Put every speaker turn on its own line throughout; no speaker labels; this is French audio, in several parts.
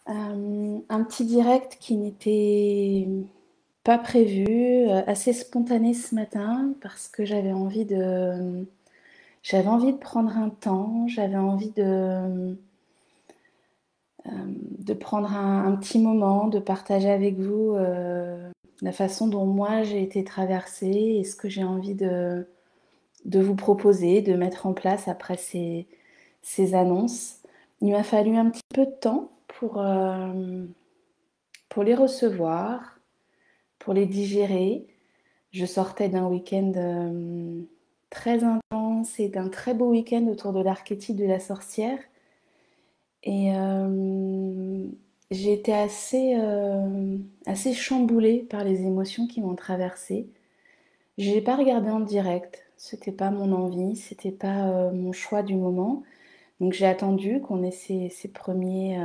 Un petit direct qui n'était pas prévu, assez spontané ce matin parce que j'avais envie de prendre un temps, j'avais envie de prendre un petit moment, de partager avec vous la façon dont moi j'ai été traversée et ce que j'ai envie de vous proposer, de mettre en place après ces annonces. Il m'a fallu un petit peu de temps pour les recevoir, pour les digérer. Je sortais d'un week-end très intense et d'un très beau week-end autour de l'archétype de la sorcière. Et j'ai été assez chamboulée par les émotions qui m'ont traversée. Je n'ai pas regardé en direct, c'était pas mon envie, c'était pas mon choix du moment. Donc j'ai attendu qu'on ait ces premiers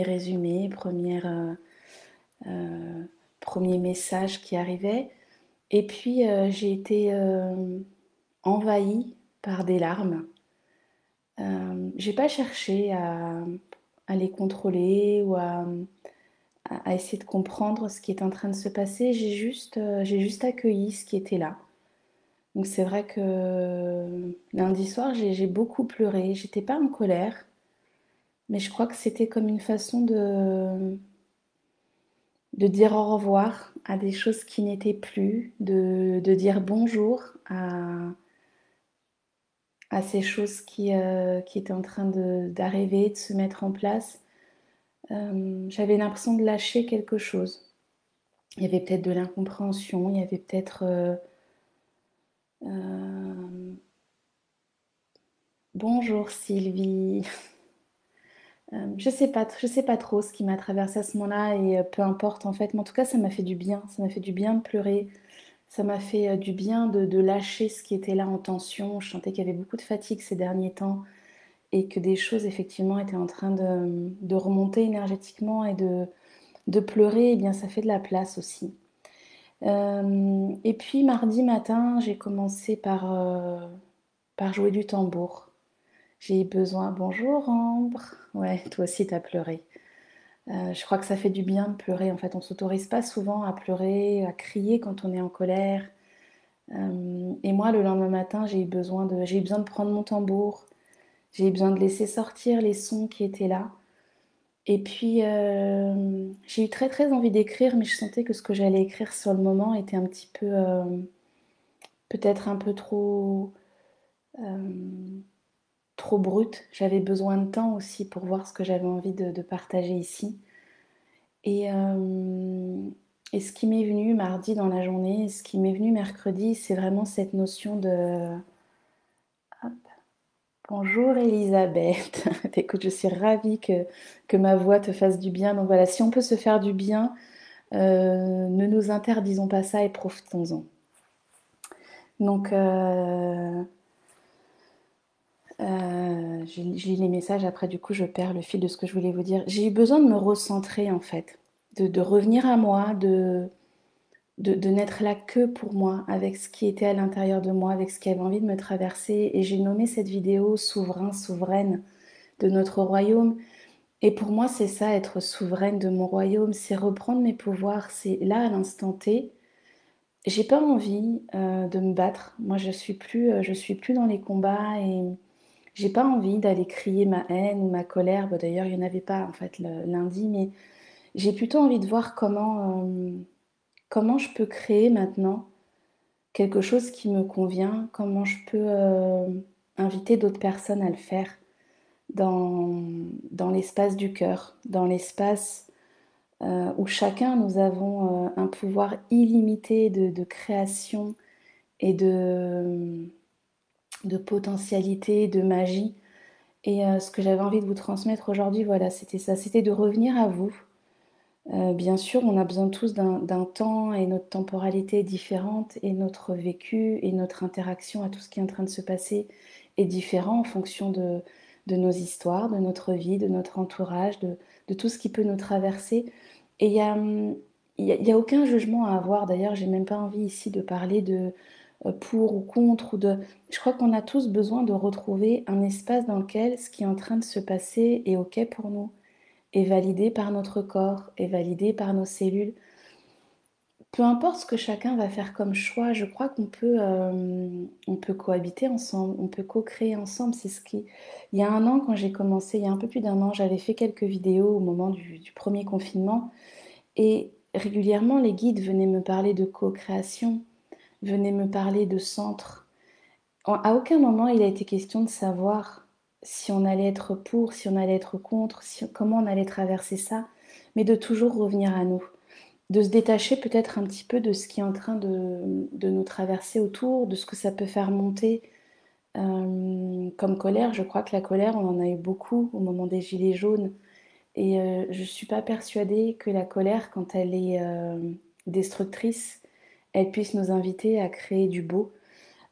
résumés, euh, premiers messages qui arrivaient. Et puis j'ai été envahie par des larmes. J'ai pas cherché à les contrôler ou à essayer de comprendre ce qui est en train de se passer. J'ai juste accueilli ce qui était là. Donc c'est vrai que lundi soir, j'ai beaucoup pleuré. J'étais pas en colère, mais je crois que c'était comme une façon de dire au revoir à des choses qui n'étaient plus, de dire bonjour à ces choses qui étaient en train d'arriver, de se mettre en place. J'avais l'impression de lâcher quelque chose. Il y avait peut-être de l'incompréhension, il y avait peut-être bonjour Sylvie. Je sais pas trop ce qui m'a traversé à ce moment-là et peu importe en fait, mais en tout cas ça m'a fait du bien, ça m'a fait du bien de pleurer, ça m'a fait du bien de lâcher ce qui était là en tension. Je sentais qu'il y avait beaucoup de fatigue ces derniers temps et que des choses effectivement étaient en train de remonter énergétiquement et de pleurer, et bien ça fait de la place aussi. Et puis mardi matin, j'ai commencé par jouer du tambour. J'ai eu besoin. Bonjour Ambre. Ouais, toi aussi t'as pleuré. Je crois que ça fait du bien de pleurer. En fait, on s'autorise pas souvent à pleurer, à crier quand on est en colère. Et moi, le lendemain matin, j'ai eu besoin de prendre mon tambour. J'ai eu besoin de laisser sortir les sons qui étaient là. Et puis, j'ai eu très très envie d'écrire, mais je sentais que ce que j'allais écrire sur le moment était un petit peu, peut-être un peu euh, trop brut. J'avais besoin de temps aussi pour voir ce que j'avais envie de partager ici. Et, euh, et ce qui m'est venu mardi dans la journée, ce qui m'est venu mercredi, c'est vraiment cette notion de... Hop. Bonjour Elisabeth. Écoute, je suis ravie que ma voix te fasse du bien. Donc voilà, si on peut se faire du bien, ne nous interdisons pas ça et profitons-en. Donc, je lis les messages, après du coup je perds le fil de ce que je voulais vous dire. J'ai eu besoin de me recentrer en fait, de revenir à moi, de n'être là que pour moi, avec ce qui était à l'intérieur de moi, avec ce qui avait envie de me traverser. Et j'ai nommé cette vidéo Souverain, souveraine de notre royaume. Et pour moi c'est ça, être souveraine de mon royaume, c'est reprendre mes pouvoirs, c'est là à l'instant T. J'ai pas envie de me battre. Moi je suis plus dans les combats et j'ai pas envie d'aller crier ma haine ou ma colère. Bon, d'ailleurs, il n'y en avait pas en fait lundi, mais j'ai plutôt envie de voir comment je peux créer maintenant quelque chose qui me convient, comment je peux inviter d'autres personnes à le faire dans, dans l'espace du cœur, dans l'espace où chacun nous avons un pouvoir illimité de création et de potentialité, de magie. Et ce que j'avais envie de vous transmettre aujourd'hui, voilà, c'était ça, c'était de revenir à vous. Bien sûr, on a besoin tous d'un temps et notre temporalité est différente et notre vécu et notre interaction à tout ce qui est en train de se passer est différent en fonction de nos histoires, de notre vie, de notre entourage, de tout ce qui peut nous traverser. Et il y a aucun jugement à avoir. D'ailleurs, j'ai même pas envie ici de parler de pour ou contre. Je crois qu'on a tous besoin de retrouver un espace dans lequel ce qui est en train de se passer est OK pour nous est validé par notre corps, est validé par nos cellules. Peu importe ce que chacun va faire comme choix, je crois on peut cohabiter ensemble, on peut co-créer ensemble. C'est ce qui il y a un an, quand j'ai commencé, il y a un peu plus d'un an, j'avais fait quelques vidéos au moment du 1er confinement et régulièrement, les guides venaient me parler de co-création, venaient me parler de centre. À aucun moment, il a été question de savoir si on allait être pour, si on allait être contre, comment on allait traverser ça, mais de toujours revenir à nous. De se détacher peut-être un petit peu de ce qui est en train de nous traverser autour, de ce que ça peut faire monter comme colère. Je crois que la colère, on en a eu beaucoup au moment des gilets jaunes. Et je ne suis pas persuadée que la colère, quand elle est destructrice, elle puisse nous inviter à créer du beau.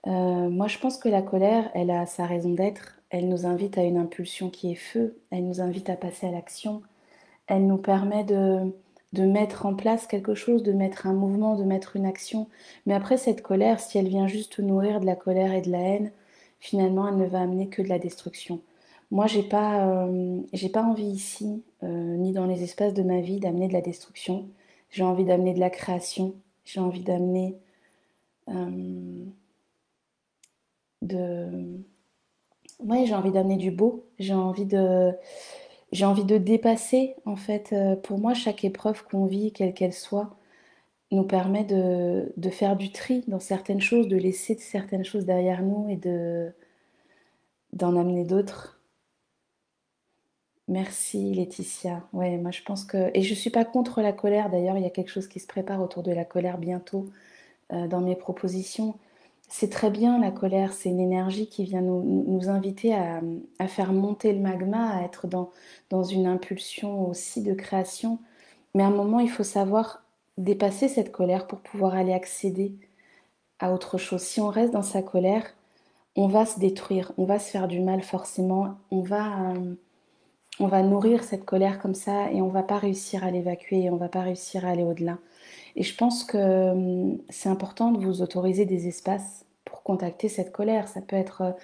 Moi, je pense que la colère, elle a sa raison d'être. Elle nous invite à une impulsion qui est feu. Elle nous invite à passer à l'action. Elle nous permet de mettre en place quelque chose, de mettre un mouvement, de mettre une action. Mais après, cette colère, si elle vient juste nourrir de la colère et de la haine, finalement, elle ne va amener que de la destruction. Moi, j'ai pas envie ici, ni dans les espaces de ma vie, d'amener de la destruction. J'ai envie d'amener de la création. J'ai envie d'amener euh, de... Ouais, j'ai envie d'amener du beau. J'ai envie de dépasser, en fait. Pour moi, chaque épreuve qu'on vit, quelle qu'elle soit, nous permet de faire du tri dans certaines choses, de laisser certaines choses derrière nous et d'en amener d'autres. Merci Laetitia. Ouais, moi je pense que... Et je suis pas contre la colère, d'ailleurs, il y a quelque chose qui se prépare autour de la colère bientôt dans mes propositions. C'est très bien la colère, c'est une énergie qui vient nous inviter à faire monter le magma, à être dans une impulsion aussi de création. Mais à un moment, il faut savoir dépasser cette colère pour pouvoir aller accéder à autre chose. Si on reste dans sa colère, on va se détruire, on va se faire du mal forcément, on va nourrir cette colère comme ça et on va pas réussir à l'évacuer, on va pas réussir à aller au-delà. Et je pense que c'est important de vous autoriser des espaces pour contacter cette colère. Ça peut être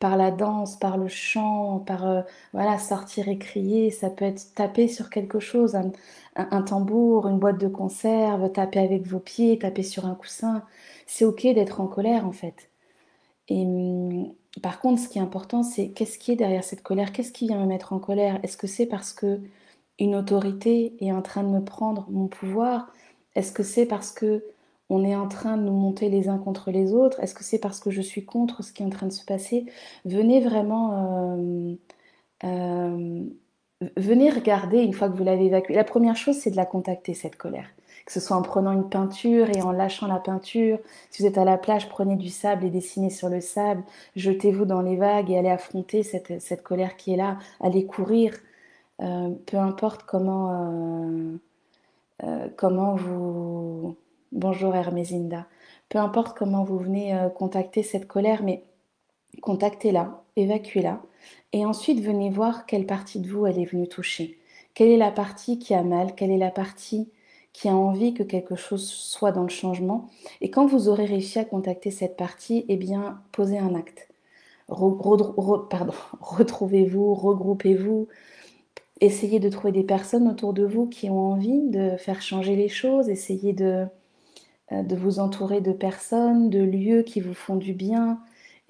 par la danse, par le chant, par voilà, sortir et crier. Ça peut être taper sur quelque chose, un tambour, une boîte de conserve, taper avec vos pieds, taper sur un coussin. C'est ok d'être en colère en fait. Et par contre, ce qui est important, c'est qu'est-ce qui est derrière cette colère? Qu'est-ce qui vient me mettre en colère? Est-ce que c'est parce que une autorité est en train de me prendre mon pouvoir? Est-ce que c'est parce que on est en train de nous monter les uns contre les autres? Est-ce que c'est parce que je suis contre ce qui est en train de se passer? Venez vraiment, euh, venez regarder une fois que vous l'avez évacuée. La première chose, c'est de la contacter, cette colère. Que ce soit en prenant une peinture et en lâchant la peinture. Si vous êtes à la plage, prenez du sable et dessinez sur le sable. Jetez-vous dans les vagues et allez affronter cette colère qui est là. Allez courir. Peu importe comment vous... Bonjour Hermésinda. Peu importe comment vous venez contacter cette colère, mais contactez-la, évacuez-la, et ensuite venez voir quelle partie de vous elle est venue toucher. Quelle est la partie qui a mal, quelle est la partie qui a envie que quelque chose soit dans le changement. Et quand vous aurez réussi à contacter cette partie, eh bien, posez un acte. Retrouvez-vous, regroupez-vous, essayez de trouver des personnes autour de vous qui ont envie de faire changer les choses, essayez de vous entourer de personnes, de lieux qui vous font du bien.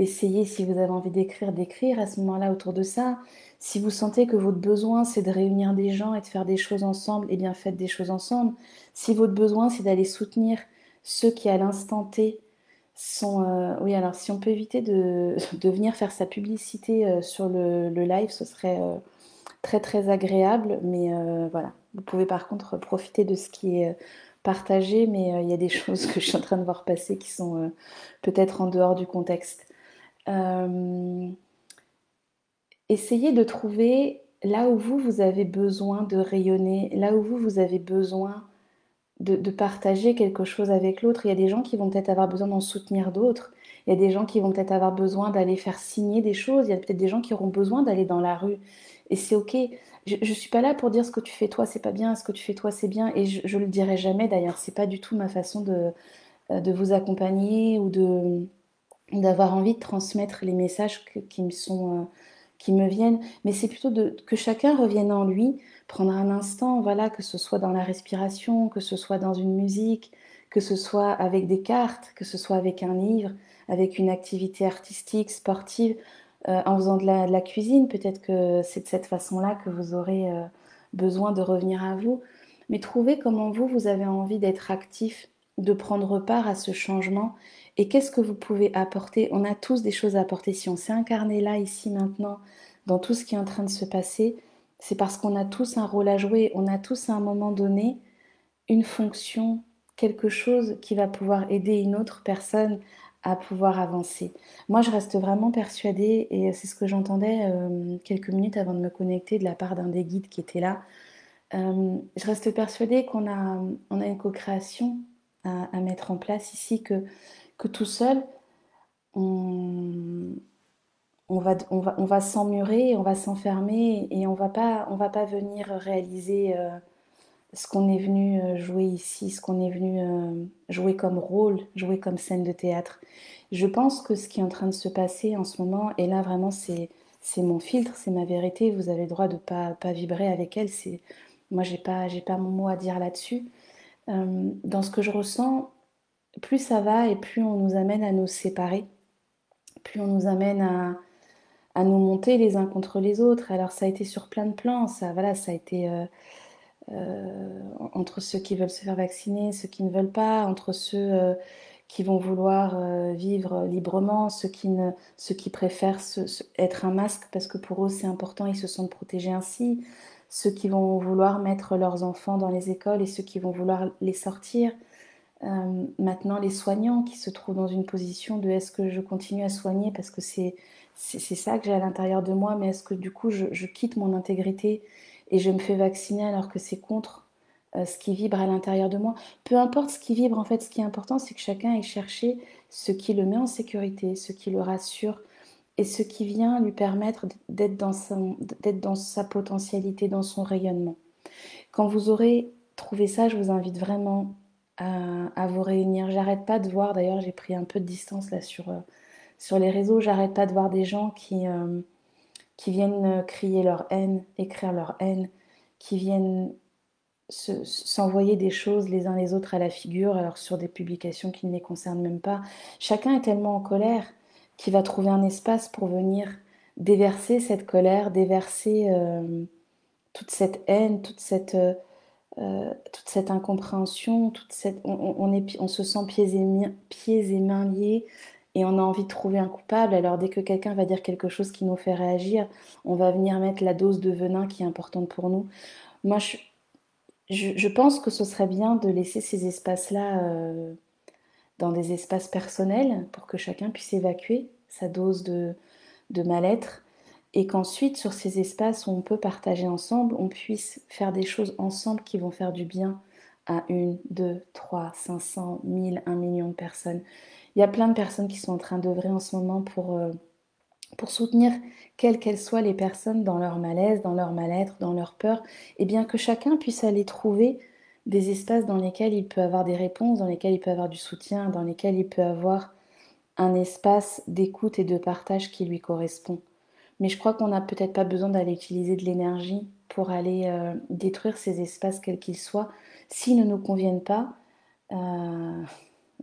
Essayez, si vous avez envie d'écrire à ce moment-là autour de ça. Si vous sentez que votre besoin, c'est de réunir des gens et de faire des choses ensemble, eh bien faites des choses ensemble. Si votre besoin, c'est d'aller soutenir ceux qui, à l'instant T, sont... Oui, alors si on peut éviter de venir faire sa publicité sur le live, ce serait très très agréable. Mais voilà, vous pouvez par contre profiter de ce qui est partagé, mais il y a des choses que je suis en train de voir passer qui sont peut-être en dehors du contexte. Euh, Essayez de trouver là où vous avez besoin de rayonner, là où vous avez besoin de partager quelque chose avec l'autre. Il y a des gens qui vont peut-être avoir besoin d'en soutenir d'autres. Il y a des gens qui vont peut-être avoir besoin d'aller faire signer des choses. Il y a peut-être des gens qui auront besoin d'aller dans la rue. Et c'est ok. Je ne suis pas là pour dire ce que tu fais toi, c'est pas bien, ce que tu fais toi, c'est bien. Et je le dirai jamais d'ailleurs. C'est pas du tout ma façon de vous accompagner ou d'avoir envie de transmettre les messages qui me viennent, mais c'est plutôt que chacun revienne en lui, prendre un instant, voilà, que ce soit dans la respiration, que ce soit dans une musique, que ce soit avec des cartes, que ce soit avec un livre, avec une activité artistique, sportive, en faisant de la cuisine. Peut-être que c'est de cette façon-là que vous aurez besoin de revenir à vous. Mais trouvez comment vous avez envie d'être actif, de prendre part à ce changement et qu'est-ce que vous pouvez apporter. On a tous des choses à apporter. Si on s'est incarné là, ici, maintenant, dans tout ce qui est en train de se passer, c'est parce qu'on a tous un rôle à jouer. On a tous à un moment donné une fonction, quelque chose qui va pouvoir aider une autre personne à pouvoir avancer. Moi, je reste vraiment persuadée, et c'est ce que j'entendais quelques minutes avant de me connecter de la part d'un des guides qui était là. Je reste persuadée on a une co-création à mettre en place ici, que tout seul, on, on va s'emmurer, on va s'enfermer et on va pas venir réaliser ce qu'on est venu jouer ici, ce qu'on est venu jouer comme rôle, jouer comme scène de théâtre. Je pense que ce qui est en train de se passer en ce moment, et là vraiment c'est mon filtre, c'est ma vérité, vous avez le droit de pas vibrer avec elle, moi j'ai pas mon mot à dire là-dessus. Dans ce que je ressens, plus ça va et plus on nous amène à nous séparer, plus on nous amène à nous monter les uns contre les autres. Alors ça a été sur plein de plans, ça, voilà, ça a été entre ceux qui veulent se faire vacciner, ceux qui ne veulent pas, entre ceux qui vont vouloir vivre librement, ceux qui préfèrent être un masque parce que pour eux c'est important, ils se sentent protégés ainsi, ceux qui vont vouloir mettre leurs enfants dans les écoles et ceux qui vont vouloir les sortir. Maintenant, les soignants qui se trouvent dans une position de est-ce que je continue à soigner parce que c'est ça que j'ai à l'intérieur de moi, mais est-ce que du coup je quitte mon intégrité et je me fais vacciner alors que c'est contre ce qui vibre à l'intérieur de moi. Peu importe ce qui vibre, en fait, ce qui est important, c'est que chacun ait cherché ce qui le met en sécurité, ce qui le rassure et ce qui vient lui permettre d'être dans sa potentialité, dans son rayonnement. Quand vous aurez trouvé ça, je vous invite vraiment à vous réunir. J'arrête pas de voir, d'ailleurs j'ai pris un peu de distance là sur les réseaux, j'arrête pas de voir des gens qui viennent crier leur haine, écrire leur haine, qui viennent s'envoyer des choses les uns les autres à la figure, alors sur des publications qui ne les concernent même pas. Chacun est tellement en colère qu'il va trouver un espace pour venir déverser cette colère, déverser toute cette haine, toute cette incompréhension, on se sent pieds et mains liés et on a envie de trouver un coupable. Alors dès que quelqu'un va dire quelque chose qui nous fait réagir, on va venir mettre la dose de venin qui est importante pour nous. Moi, je pense que ce serait bien de laisser ces espaces-là dans des espaces personnels pour que chacun puisse évacuer sa dose de mal-être et qu'ensuite, sur ces espaces où on peut partager ensemble, on puisse faire des choses ensemble qui vont faire du bien à 1, 2, 3, 500, 1000, 1 million de personnes. Il y a plein de personnes qui sont en train d'œuvrer en ce moment pour soutenir quelles qu'elles soient les personnes dans leur malaise, dans leur mal-être, dans leur peur, et bien que chacun puisse aller trouver des espaces dans lesquels il peut avoir des réponses, dans lesquels il peut avoir du soutien, dans lesquels il peut avoir un espace d'écoute et de partage qui lui correspond. Mais je crois qu'on n'a peut-être pas besoin d'aller utiliser de l'énergie pour aller détruire ces espaces quels qu'ils soient. S'ils ne nous conviennent pas,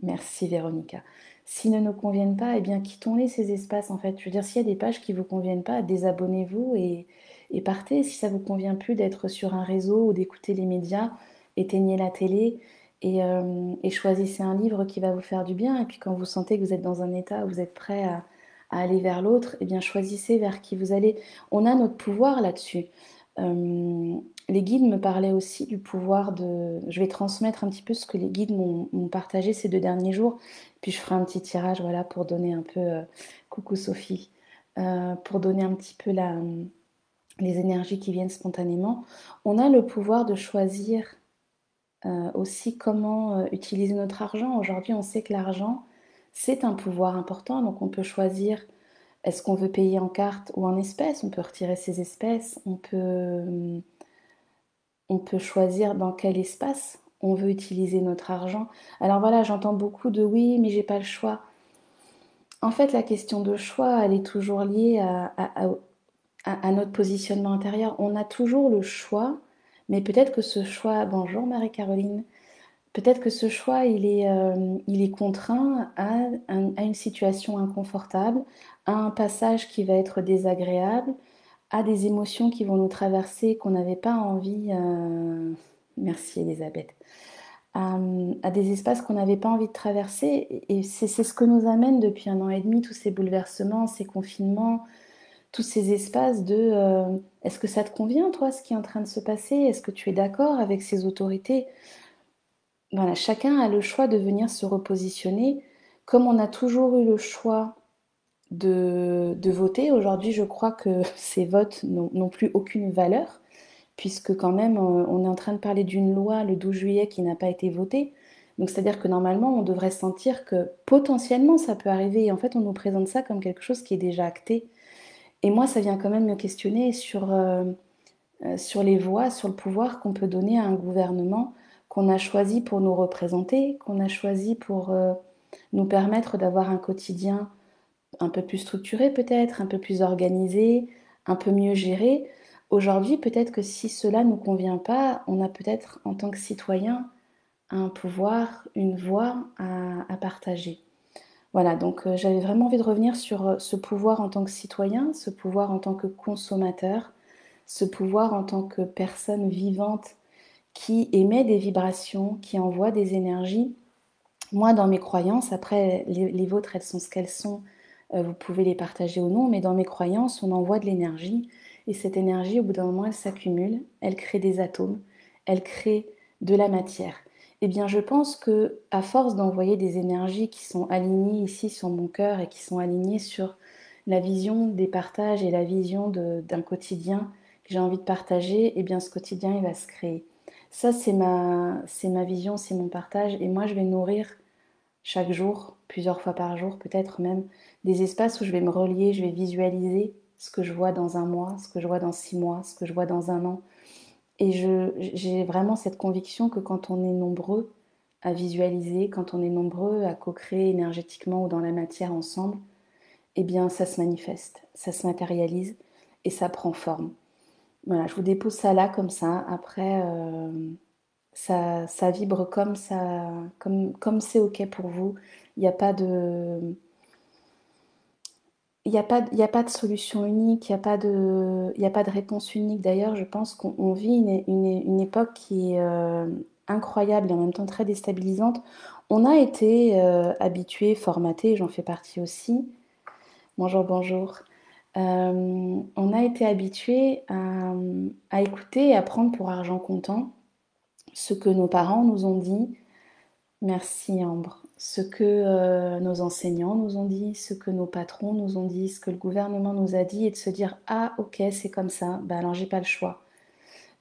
merci Véronica. S'ils ne nous conviennent pas, eh bien quittons-les ces espaces en fait. Je veux dire, s'il y a des pages qui ne vous conviennent pas, désabonnez-vous et partez. Si ça ne vous convient plus d'être sur un réseau ou d'écouter les médias, éteignez la télé et choisissez un livre qui va vous faire du bien. Et puis quand vous sentez que vous êtes dans un état où vous êtes prêt à aller vers l'autre, eh bien choisissez vers qui vous allez. On a notre pouvoir là-dessus. Les guides me parlaient aussi du pouvoir de... Je vais transmettre un petit peu ce que les guides m'ont partagé ces 2 derniers jours, puis je ferai un petit tirage, voilà, pour donner un peu... coucou Sophie. Pour donner un petit peu les énergies qui viennent spontanément. On a le pouvoir de choisir aussi comment utiliser notre argent. Aujourd'hui, on sait que l'argent, c'est un pouvoir important, donc on peut choisir est-ce qu'on veut payer en carte ou en espèces. On peut retirer ses espèces, on peut choisir dans quel espace on veut utiliser notre argent. Alors voilà, j'entends beaucoup de oui, mais j'ai pas le choix. En fait, la question de choix, elle est toujours liée à notre positionnement intérieur. On a toujours le choix, mais peut-être que ce choix... Bonjour Marie-Caroline. Peut-être que ce choix, il est contraint à une situation inconfortable, à un passage qui va être désagréable, à des émotions qui vont nous traverser qu'on n'avait pas envie... Merci Elisabeth. À des espaces qu'on n'avait pas envie de traverser. Et c'est ce que nous amène depuis 1 an et demi, tous ces bouleversements, ces confinements, tous ces espaces de est-ce que ça te convient, toi, ce qui est en train de se passer? Est-ce que tu es d'accord avec ces autorités? Voilà, chacun a le choix de venir se repositionner. Comme on a toujours eu le choix de voter, aujourd'hui, je crois que ces votes n'ont plus aucune valeur, puisque quand même, on est en train de parler d'une loi le 12 juillet qui n'a pas été votée. Donc, c'est-à-dire que normalement, on devrait sentir que potentiellement, ça peut arriver. Et en fait, on nous présente ça comme quelque chose qui est déjà acté. Et moi, ça vient quand même me questionner sur les voix, sur le pouvoir qu'on peut donner à un gouvernement qu'on a choisi pour nous représenter, qu'on a choisi pour nous permettre d'avoir un quotidien un peu plus structuré peut-être, un peu plus organisé, un peu mieux géré. Aujourd'hui, peut-être que si cela ne nous convient pas, on a peut-être en tant que citoyen un pouvoir, une voix à partager. Voilà, donc j'avais vraiment envie de revenir sur ce pouvoir en tant que citoyen, ce pouvoir en tant que consommateur, ce pouvoir en tant que personne vivante qui émet des vibrations, qui envoie des énergies. Moi, dans mes croyances, après, les vôtres, elles sont ce qu'elles sont, vous pouvez les partager ou non, mais dans mes croyances, on envoie de l'énergie, et cette énergie, au bout d'un moment, elle s'accumule, elle crée des atomes, elle crée de la matière. Eh bien, je pense que à force d'envoyer des énergies qui sont alignées ici sur mon cœur et qui sont alignées sur la vision des partages et la vision d'un quotidien que j'ai envie de partager, eh bien, ce quotidien, il va se créer. Ça, c'est ma vision, c'est mon partage, et moi, je vais nourrir chaque jour, plusieurs fois par jour, peut-être même, des espaces où je vais me relier, je vais visualiser ce que je vois dans un mois, ce que je vois dans 6 mois, ce que je vois dans un an. Et j'ai vraiment cette conviction que quand on est nombreux à visualiser, quand on est nombreux à co-créer énergétiquement ou dans la matière ensemble, eh bien ça se manifeste, ça se matérialise et ça prend forme. Voilà, je vous dépose ça là comme ça. Après, ça vibre comme ça, comme c'est ok pour vous. Il n'y a pas de, il y a pas de solution unique, il y a pas de réponse unique. D'ailleurs, je pense qu'on vit une époque qui est incroyable et en même temps très déstabilisante. On a été habitués, formatés, j'en fais partie aussi. Bonjour, bonjour. On a été habitués à écouter et à prendre pour argent comptant ce que nos parents nous ont dit. Merci Ambre. Ce que nos enseignants nous ont dit, ce que nos patrons nous ont dit, ce que le gouvernement nous a dit, et de se dire ah ok c'est comme ça, ben alors j'ai pas le choix.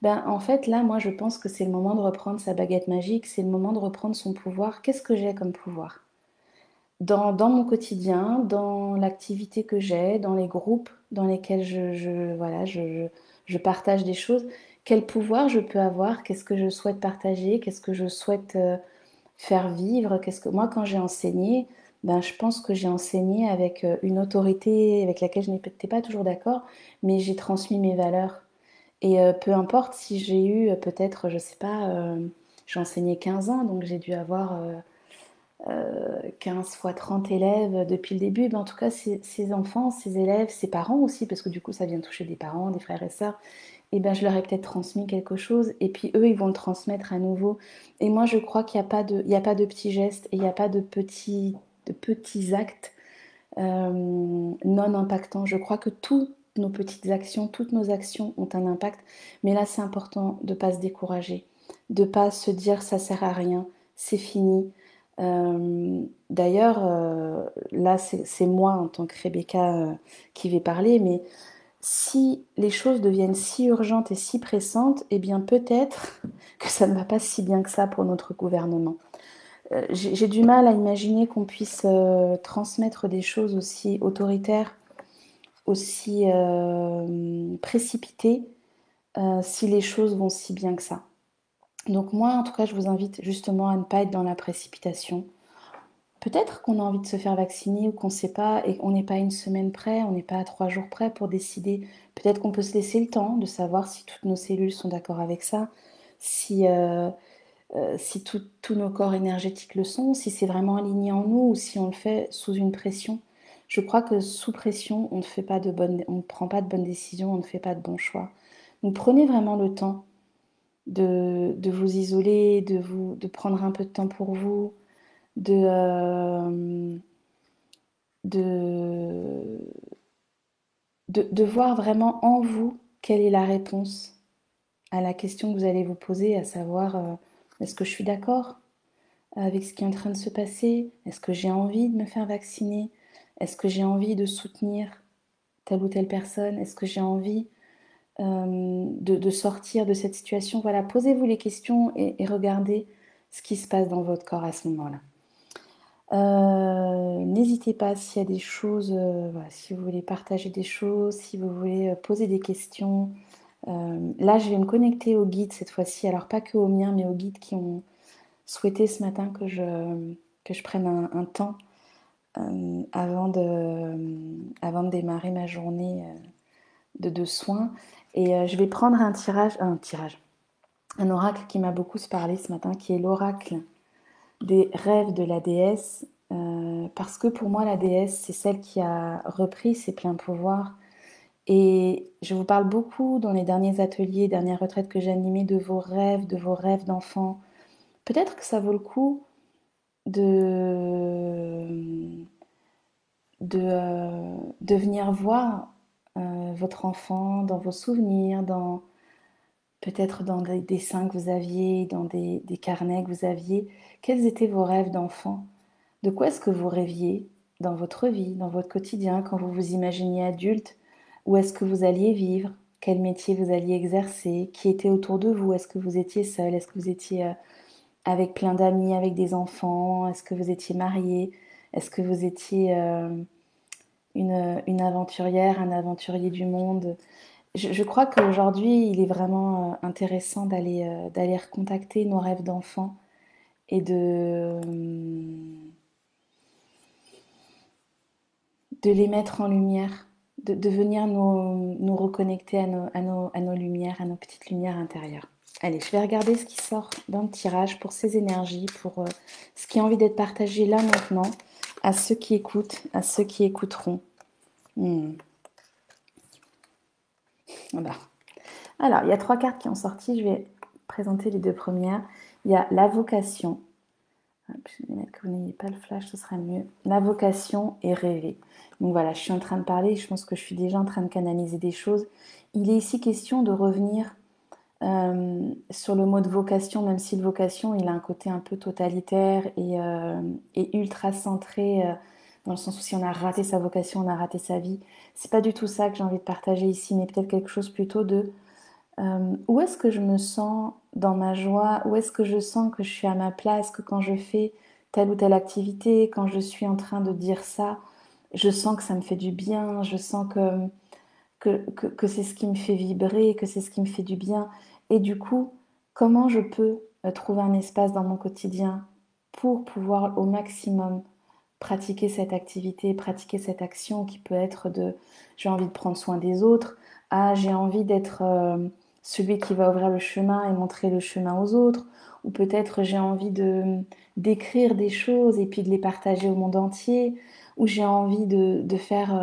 Ben en fait là moi je pense que c'est le moment de reprendre sa baguette magique, c'est le moment de reprendre son pouvoir. Qu'est-ce que j'ai comme pouvoir? Dans mon quotidien, dans l'activité que j'ai, dans les groupes dans lesquels voilà, je partage des choses, quel pouvoir je peux avoir? Qu'est-ce que je souhaite partager? Qu'est-ce que je souhaite faire vivre? Moi, quand j'ai enseigné, ben, je pense que j'ai enseigné avec une autorité avec laquelle je n'étais pas toujours d'accord, mais j'ai transmis mes valeurs. Et peu importe si j'ai eu peut-être, je sais pas, j'ai enseigné 15 ans, donc j'ai dû avoir 15 fois 30 élèves depuis le début. Mais en tout cas, ces enfants, ces élèves, ces parents aussi, parce que du coup, ça vient toucher des parents, des frères et sœurs, et ben je leur ai peut-être transmis quelque chose, et puis eux, ils vont le transmettre à nouveau. Et moi, je crois qu'il n'y a pas de, il y a pas de petits gestes, et il n'y a pas de petits actes non impactants. Je crois que toutes nos petites actions, toutes nos actions ont un impact, mais là, c'est important de ne pas se décourager, de ne pas se dire ça sert à rien, c'est fini. D'ailleurs, là, c'est moi en tant que Rebecca qui vais parler, mais si les choses deviennent si urgentes et si pressantes, eh bien peut-être que ça ne va pas si bien que ça pour notre gouvernement. J'ai du mal à imaginer qu'on puisse transmettre des choses aussi autoritaires, aussi précipitées, si les choses vont si bien que ça. Donc moi, en tout cas, je vous invite justement à ne pas être dans la précipitation, Peut-être qu'on a envie de se faire vacciner ou qu'on ne sait pas et on n'est pas à 1 semaine près, on n'est pas à 3 jours près pour décider. Peut-être qu'on peut se laisser le temps de savoir si toutes nos cellules sont d'accord avec ça, si, si tous nos corps énergétiques le sont, si c'est vraiment aligné en nous ou si on le fait sous une pression. Je crois que sous pression, on ne prend pas de bonnes décisions, on ne fait pas de bons choix. Donc prenez vraiment le temps de vous isoler, de prendre un peu de temps pour vous, de, de, de voir vraiment en vous quelle est la réponse à la question que vous allez vous poser, à savoir est-ce que je suis d'accord avec ce qui est en train de se passer? Est-ce que j'ai envie de me faire vacciner? Est-ce que j'ai envie de soutenir telle ou telle personne? Est-ce que j'ai envie de sortir de cette situation? Voilà, posez-vous les questions et regardez ce qui se passe dans votre corps à ce moment-là. N'hésitez pas s'il y a des choses, voilà, si vous voulez partager des choses, si vous voulez poser des questions. Là, je vais me connecter aux guides cette fois-ci, alors pas que aux miens, mais aux guides qui ont souhaité ce matin que je prenne un temps avant de démarrer ma journée de soins. Et je vais prendre un oracle qui m'a beaucoup parlé ce matin, qui est l'oracle des rêves de la déesse, parce que pour moi la déesse c'est celle qui a repris ses pleins pouvoirs, et je vous parle beaucoup dans les derniers ateliers, dernières retraites que j'ai animées de vos rêves d'enfants. Peut-être que ça vaut le coup de, de venir voir votre enfant dans vos souvenirs, peut-être dans des dessins que vous aviez, dans des carnets que vous aviez. Quels étaient vos rêves d'enfant? De quoi est-ce que vous rêviez dans votre vie, dans votre quotidien, quand vous vous imaginiez adulte? Où est-ce que vous alliez vivre? Quel métier vous alliez exercer? Qui était autour de vous? Est-ce que vous étiez seul? Est-ce que vous étiez avec plein d'amis, avec des enfants? Est-ce que vous étiez marié? Est-ce que vous étiez une aventurière, un aventurier du monde? Je crois qu'aujourd'hui, il est vraiment intéressant d'aller recontacter nos rêves d'enfants et de les mettre en lumière, de venir nous reconnecter à nos lumières, à nos petites lumières intérieures. Allez, je vais regarder ce qui sort dans le tirage pour ces énergies, pour ce qui a envie d'être partagé là maintenant, à ceux qui écoutent, à ceux qui écouteront. Voilà. Alors, il y a 3 cartes qui ont sorti, je vais présenter les 2 premières. Il y a la vocation. Je vais mettre que vous n'ayez pas le flash, ce sera mieux. La vocation et rêver. Donc voilà, je suis en train de parler, je pense que je suis déjà en train de canaliser des choses. Il est ici question de revenir sur le mot de vocation, même si le vocation, il a un côté un peu totalitaire et ultra centré, dans le sens où si on a raté sa vocation, on a raté sa vie. C'est pas du tout ça que j'ai envie de partager ici, mais peut-être quelque chose plutôt de où est-ce que je me sens dans ma joie, où est-ce que je sens que je suis à ma place, que quand je fais telle ou telle activité, quand je suis en train de dire ça, je sens que ça me fait du bien, je sens que c'est ce qui me fait vibrer, que c'est ce qui me fait du bien. Et du coup, comment je peux trouver un espace dans mon quotidien pour pouvoir au maximum pratiquer cette activité, pratiquer cette action qui peut être de j'ai envie de prendre soin des autres, à j'ai envie d'être celui qui va ouvrir le chemin et montrer le chemin aux autres, ou peut-être j'ai envie d'écrire des choses et puis de les partager au monde entier, ou j'ai envie de faire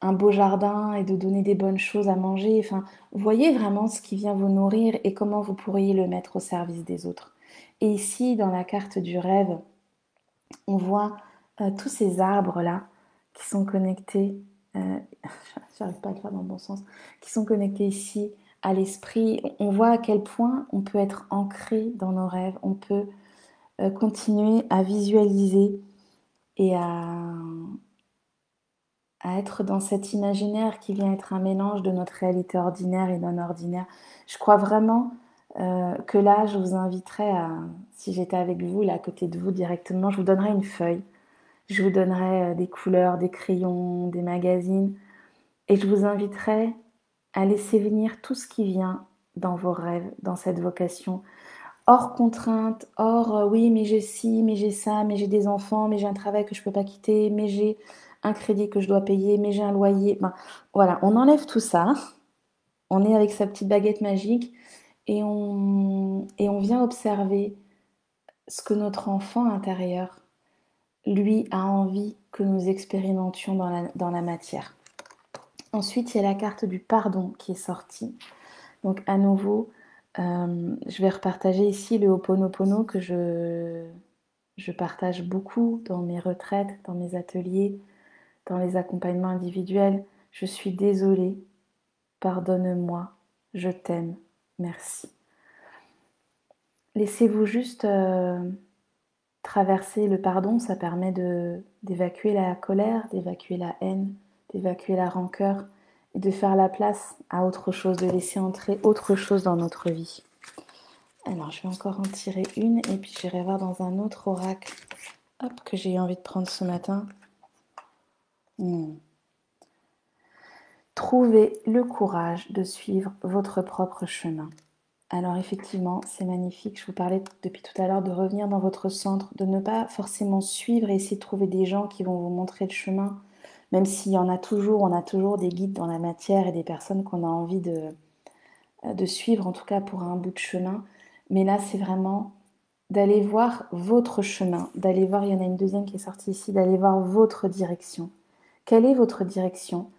un beau jardin et de donner des bonnes choses à manger. Enfin, voyez vraiment ce qui vient vous nourrir et comment vous pourriez le mettre au service des autres. Et ici, dans la carte du rêve, on voit tous ces arbres-là qui sont connectés, j'arrive pas à le faire dans le bon sens, qui sont connectés ici à l'esprit. On voit à quel point on peut être ancré dans nos rêves, on peut continuer à visualiser et à être dans cet imaginaire qui vient être un mélange de notre réalité ordinaire et non ordinaire. Je crois vraiment que là, je vous inviterais à, si j'étais avec vous, là à côté de vous directement, je vous donnerais une feuille, je vous donnerais des couleurs, des crayons, des magazines, et je vous inviterais à laisser venir tout ce qui vient dans vos rêves, dans cette vocation. hors contrainte, hors, oui, mais j'ai ci, mais j'ai ça, mais j'ai des enfants, mais j'ai un travail que je peux pas quitter, mais j'ai un crédit que je dois payer, mais j'ai un loyer. Ben, voilà, on enlève tout ça. On est avec sa petite baguette magique et on vient observer ce que notre enfant intérieur, lui, a envie que nous expérimentions dans la matière. Ensuite, il y a la carte du pardon qui est sortie. Donc à nouveau, je vais repartager ici le Ho'oponopono que je partage beaucoup dans mes retraites, dans mes ateliers, dans les accompagnements individuels. Je suis désolée, pardonne-moi, je t'aime, merci. Laissez-vous juste traverser le pardon, ça permet d'évacuer la colère, d'évacuer la haine, d'évacuer la rancœur et de faire la place à autre chose, de laisser entrer autre chose dans notre vie. Alors, je vais encore en tirer une et puis j'irai voir dans un autre oracle que j'ai eu envie de prendre ce matin. Trouvez le courage de suivre votre propre chemin. Alors effectivement, c'est magnifique. Je vous parlais depuis tout à l'heure de revenir dans votre centre, de ne pas forcément suivre et essayer de trouver des gens qui vont vous montrer le chemin, même s'il y en a toujours, on a toujours des guides dans la matière et des personnes qu'on a envie de suivre, en tout cas pour un bout de chemin. Mais là, c'est vraiment d'aller voir votre chemin, d'aller voir, il y en a une deuxième qui est sortie ici, d'aller voir votre direction. Quelle est votre direction?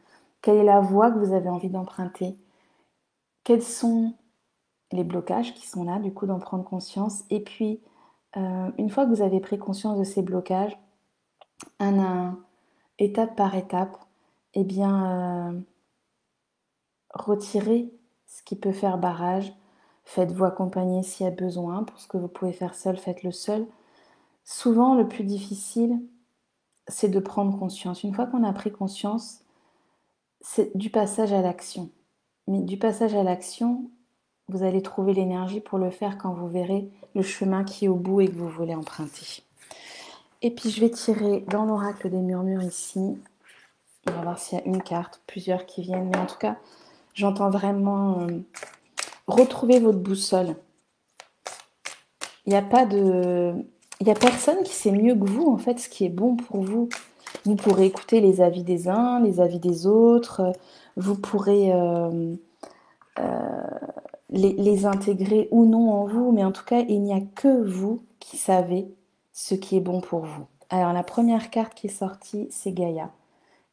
Quelle est la voie que vous avez envie d'emprunter? Quels sont les blocages qui sont là, du coup, d'en prendre conscience. Et puis, une fois que vous avez pris conscience de ces blocages, étape par étape, eh bien, retirez ce qui peut faire barrage. Faites-vous accompagner s'il y a besoin. Pour ce que vous pouvez faire seul, faites-le seul. Souvent, le plus difficile, c'est de prendre conscience. Une fois qu'on a pris conscience, c'est du passage à l'action. Mais du passage à l'action, vous allez trouver l'énergie pour le faire quand vous verrez le chemin qui est au bout et que vous voulez emprunter. Et puis je vais tirer dans l'oracle des murmures ici. On va voir s'il y a une carte, plusieurs qui viennent. Mais en tout cas, j'entends vraiment retrouver votre boussole. Il n'y a pas de... Il n'y a personne qui sait mieux que vous, en fait, ce qui est bon pour vous. Vous pourrez écouter les avis des uns, les avis des autres. Vous pourrez les intégrer ou non en vous. Mais en tout cas, il n'y a que vous qui savez ce qui est bon pour vous. Alors, la première carte qui est sortie, c'est Gaïa,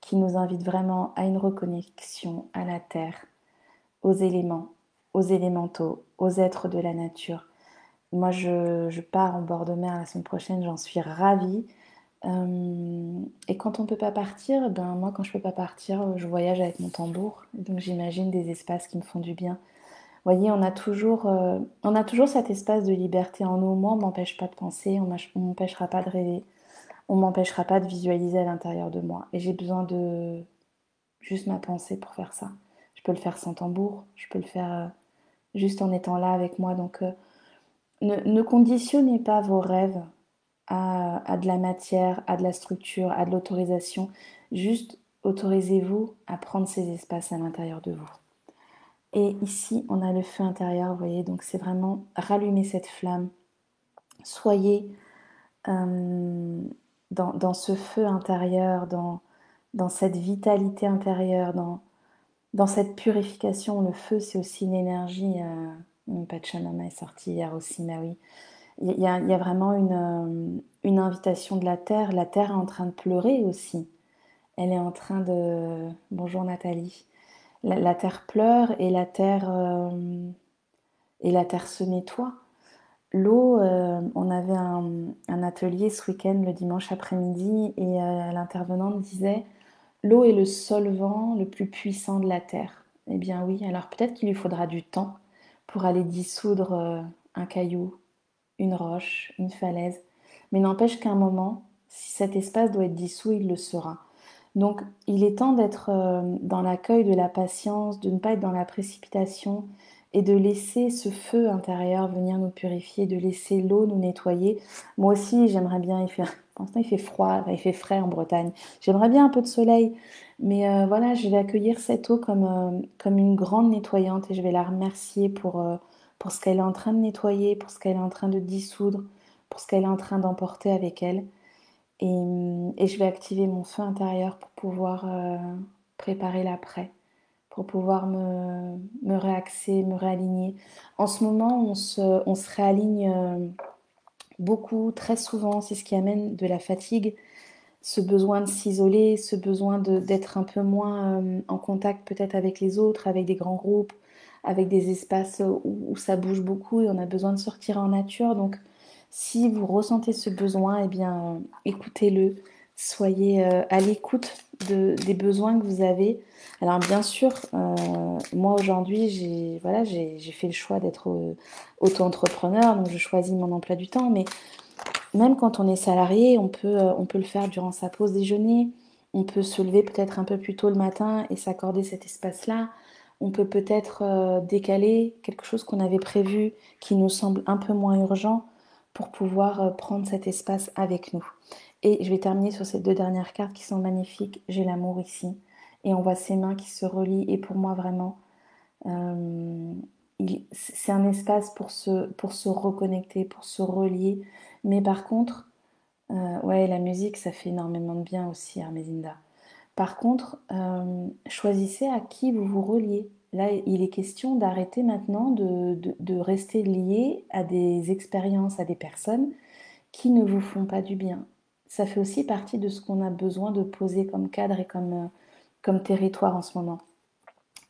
qui nous invite vraiment à une reconnexion à la terre, aux éléments, aux élémentaux, aux êtres de la nature. Moi, je pars en bord de mer la semaine prochaine, j'en suis ravie. Et quand on ne peut pas partir, ben moi, quand je ne peux pas partir, je voyage avec mon tambour. Donc, j'imagine des espaces qui me font du bien. Vous voyez, on a toujours cet espace de liberté en nous. Moi, on ne m'empêche pas de penser, on ne m'empêchera pas de rêver, on ne m'empêchera pas de visualiser à l'intérieur de moi. Et j'ai besoin de juste ma pensée pour faire ça. Je peux le faire sans tambour, je peux le faire juste en étant là avec moi. Donc, ne conditionnez pas vos rêves à de la matière, à de la structure, à de l'autorisation. Juste autorisez-vous à prendre ces espaces à l'intérieur de vous. Et ici, on a le feu intérieur, vous voyez, donc c'est vraiment rallumer cette flamme. Soyez dans ce feu intérieur, dans cette vitalité intérieure, dans cette purification. Le feu, c'est aussi une énergie. Pachamama est sorti hier aussi, mais oui. Il y a vraiment une invitation de la terre. La terre est en train de pleurer aussi. Elle est en train de... Bonjour Nathalie. La terre pleure et la terre se nettoie. L'eau, on avait un atelier ce week-end, le dimanche après-midi, et l'intervenante disait « L'eau est le solvant le plus puissant de la terre ». Eh bien oui, alors peut-être qu'il lui faudra du temps pour aller dissoudre un caillou, une roche, une falaise. Mais n'empêche qu'à un moment, si cet espace doit être dissous, il le sera. Donc il est temps d'être dans l'accueil de la patience, de ne pas être dans la précipitation et de laisser ce feu intérieur venir nous purifier, de laisser l'eau nous nettoyer. Moi aussi, j'aimerais bien, pour l'instant il fait froid, il fait frais en Bretagne, j'aimerais bien un peu de soleil, mais voilà, je vais accueillir cette eau comme une grande nettoyante et je vais la remercier pour pour ce qu'elle est en train de nettoyer, pour ce qu'elle est en train de dissoudre, pour ce qu'elle est en train d'emporter avec elle. Et je vais activer mon feu intérieur pour pouvoir préparer l'après, pour pouvoir me réaxer, me réaligner. En ce moment, on se réaligne beaucoup, très souvent, c'est ce qui amène de la fatigue, ce besoin de s'isoler, ce besoin d'être un peu moins en contact peut-être avec les autres, avec des grands groupes, avec des espaces où ça bouge beaucoup et on a besoin de sortir en nature. Donc, si vous ressentez ce besoin, eh bien, écoutez-le, soyez à l'écoute des besoins que vous avez. Alors, bien sûr, moi aujourd'hui, j'ai fait le choix d'être auto-entrepreneur, donc je choisis mon emploi du temps, mais même quand on est salarié, on peut le faire durant sa pause déjeuner. On peut se lever peut-être un peu plus tôt le matin et s'accorder cet espace-là. On peut peut-être décaler quelque chose qu'on avait prévu qui nous semble un peu moins urgent pour pouvoir prendre cet espace avec nous. Et je vais terminer sur ces deux dernières cartes qui sont magnifiques. J'ai l'amour ici. Et on voit ces mains qui se relient. Et pour moi, vraiment, c'est un espace pour se reconnecter, pour se relier. Mais par contre, ouais, la musique, ça fait énormément de bien aussi, Armesinda. Par contre, choisissez à qui vous vous reliez. Là, il est question d'arrêter maintenant de rester lié à des expériences, à des personnes qui ne vous font pas du bien. Ça fait aussi partie de ce qu'on a besoin de poser comme cadre et comme territoire en ce moment.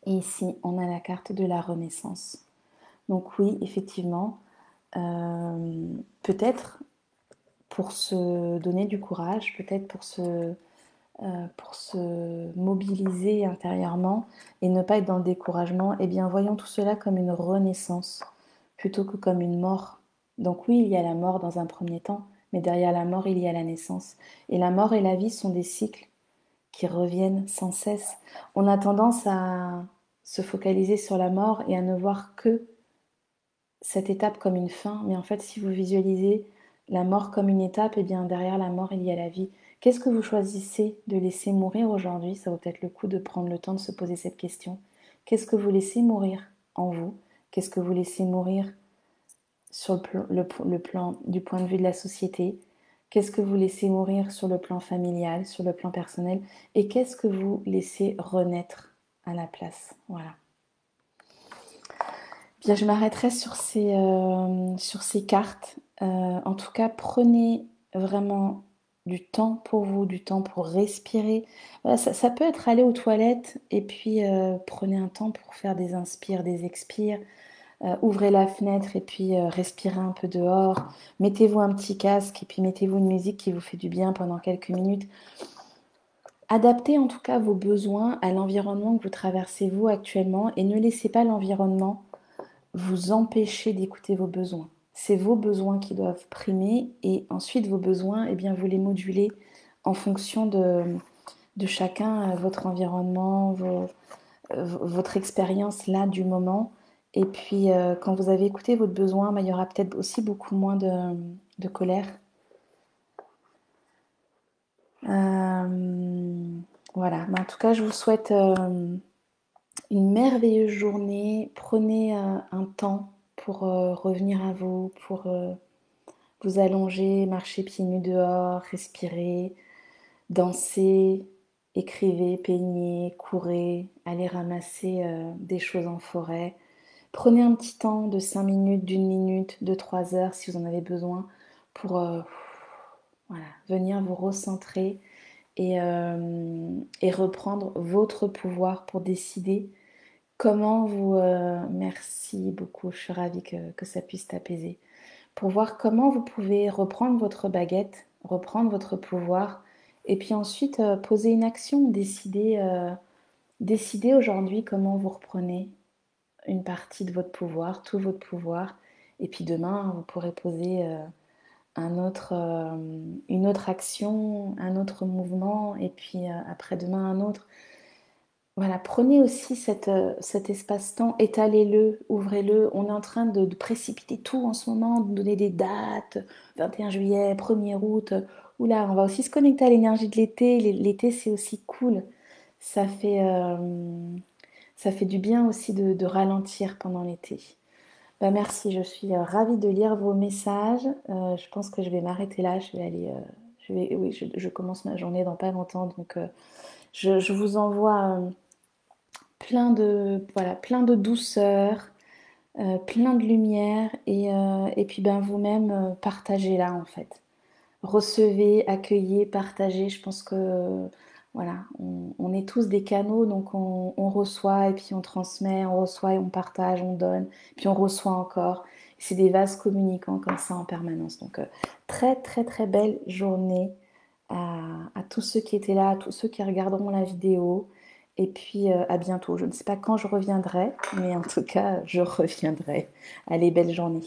Et ici, on a la carte de la renaissance. Donc oui, effectivement, peut-être pour se donner du courage, peut-être pour se mobiliser intérieurement et ne pas être dans le découragement, eh bien voyons tout cela comme une renaissance plutôt que comme une mort. Donc oui, il y a la mort dans un premier temps, mais derrière la mort, il y a la naissance. Et la mort et la vie sont des cycles qui reviennent sans cesse. On a tendance à se focaliser sur la mort et à ne voir que cette étape comme une fin, mais en fait, si vous visualisez la mort comme une étape, et bien derrière la mort, il y a la vie. Qu'est-ce que vous choisissez de laisser mourir aujourd'hui? Ça vaut peut-être le coup de prendre le temps de se poser cette question. Qu'est-ce que vous laissez mourir en vous? Qu'est-ce que vous laissez mourir sur le plan du point de vue de la société? Qu'est-ce que vous laissez mourir sur le plan familial, sur le plan personnel? Et qu'est-ce que vous laissez renaître à la place? Voilà. Bien, je m'arrêterai sur ces cartes. En tout cas, prenez vraiment du temps pour vous, du temps pour respirer. Voilà, ça peut être aller aux toilettes et puis prenez un temps pour faire des inspires, des expires. Ouvrez la fenêtre et puis respirez un peu dehors. Mettez-vous un petit casque et puis mettez-vous une musique qui vous fait du bien pendant quelques minutes. Adaptez en tout cas vos besoins à l'environnement que vous traversez vous actuellement et ne laissez pas l'environnement vous empêcher d'écouter vos besoins. C'est vos besoins qui doivent primer et ensuite vos besoins, eh bien, vous les modulez en fonction de chacun, votre environnement, votre expérience là du moment. Et puis quand vous avez écouté votre besoin, il y aura peut-être aussi beaucoup moins de colère. Voilà, en tout cas je vous souhaite une merveilleuse journée. Prenez un temps pour revenir à vous, pour vous allonger, marcher pieds nus dehors, respirer, danser, écrivez, peignez, courez, allez ramasser des choses en forêt. Prenez un petit temps de 5 minutes, d'1 minute, de 3 heures si vous en avez besoin pour voilà, venir vous recentrer et reprendre votre pouvoir pour décider comment vous... merci beaucoup, je suis ravie que ça puisse t'apaiser. Pour voir comment vous pouvez reprendre votre baguette, reprendre votre pouvoir, et puis ensuite poser une action, décider aujourd'hui comment vous reprenez une partie de votre pouvoir, tout votre pouvoir, et puis demain vous pourrez poser une autre action, un autre mouvement, et puis après-demain un autre. Voilà, prenez aussi cet espace-temps, étalez-le, ouvrez-le. On est en train de précipiter tout en ce moment, de donner des dates, 21 juillet, 1er août. Oula, on va aussi se connecter à l'énergie de l'été. L'été, c'est aussi cool. Ça fait, ça fait du bien aussi de ralentir pendant l'été. Bah, merci, je suis, ravie de lire vos messages. Je pense que je vais m'arrêter là. Je vais aller, oui, je commence ma journée dans pas longtemps, donc je vous envoie, plein de douceur, plein de lumière et puis, ben, vous-même, partagez-la, en fait. Recevez, accueillez, partagez. Je pense que, voilà, on est tous des canaux, donc on reçoit et puis on transmet, on reçoit et on partage, on donne, puis on reçoit encore. C'est des vases communicants comme ça en permanence. Donc, très, très, très belle journée à tous ceux qui étaient là, à tous ceux qui regarderont la vidéo et puis, à bientôt. Je ne sais pas quand je reviendrai, mais en tout cas, je reviendrai. Allez, belle journée.